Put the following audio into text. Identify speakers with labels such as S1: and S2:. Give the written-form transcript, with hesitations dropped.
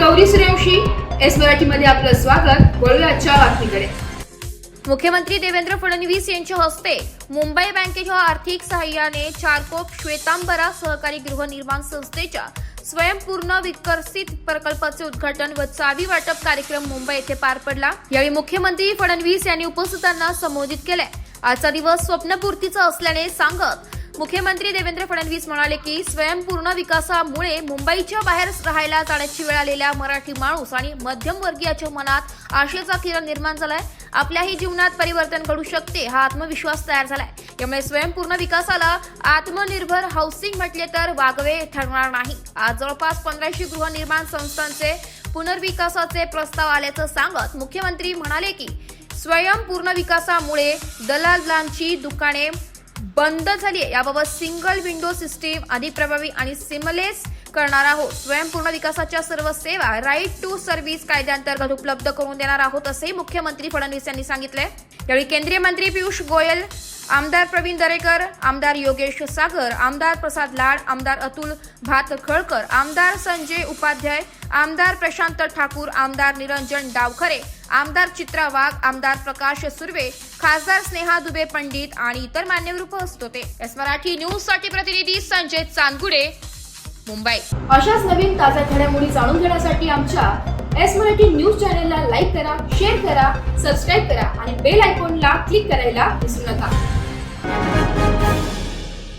S1: Gauri Suryavanshi S मराठीमध्ये आपलं स्वागत। वळूया आजच्या बातमीकडे।
S2: मुख्यमंत्री देवेंद्र फडणवीस यांच्या हस्ते मुंबई बँकेच्या आर्थिक सहाय्याने चारकोप श्वेतांबरा सहकारी गृहनिर्माण संस्थेच्या स्वयंपूर्ण विकसित प्रकल्पाचे उद्घाटन व चावी वाटप कार्यक्रम मुंबई येथे पार पडला। यावेळी मुख्यमंत्री फडणवीस यांनी उपस्थितांना संबोधित केले। आजचा दिवस स्वप्नपूर्तीचा असल्याने सांगत मुख्यमंत्री देवेंद्र फडणवीस म्हणाले की स्वयंपूर्ण विकासामुळे मुंबईच्या बाहेर राहायला जाण्याची वेळ आलेल्या मराठी माणूस आणि मध्यमवर्गीयाच्या मनात आशेचा किरण निर्माण झालाय। आपल्याही जीवनात परिवर्तन घडू शकते हा आत्मविश्वास तयार झालाय। त्यामुळे स्वयंपूर्ण विकासाला आत्मनिर्भर हाऊसिंग म्हटले तर वागवे ठरणार नाही। आज जवळपास 1500 गृहनिर्माण संस्थांचे पुनर्विकासाचे प्रस्ताव आल्याचं सांगत मुख्यमंत्री म्हणाले की स्वयंपूर्ण विकासामुळे दलालांची दुकाने बंद झाली आहे। याबाबत सिंगल विंडो सिस्टीम अधिक प्रभावी आणि सिमलेस करणार आहोत। स्वयंपूर्ण विकासाच्या सर्व सेवा राईट टू सर्व्हिस कायद्याअंतर्गत उपलब्ध करून देणार आहोत असे मुख्यमंत्री फडणवीस यांनी सांगितले। यावेळी केंद्रीय मंत्री पियुष गोयल, आमदार प्रवीण दरेकर, आमदार योगेश सागर, आमदार प्रसाद लाड, आमदार अतुल भातखळकर, आमदार संजय उपाध्याय, आमदार प्रशांत ठाकूर, आमदार निरंजन डावखरे, आमदार चित्रा वाघ, आमदार प्रकाश सुर्वे, खासदार स्नेहा दुबे पंडित आणि इतर मान्यवर उपस्थित होते। एस मराठी न्यूज साठी प्रतिनिधी संजय चांदगुडे, मुंबई।
S1: अशाच नवीन ताज्या घडामोडी जाणून घेण्यासाठी आमच्या एस मराठी न्यूज चॅनलला लाईक करा, शेअर करा, सबस्क्राईब करा आणि बेल आयकॉनला क्लिक करायला विसरू नका।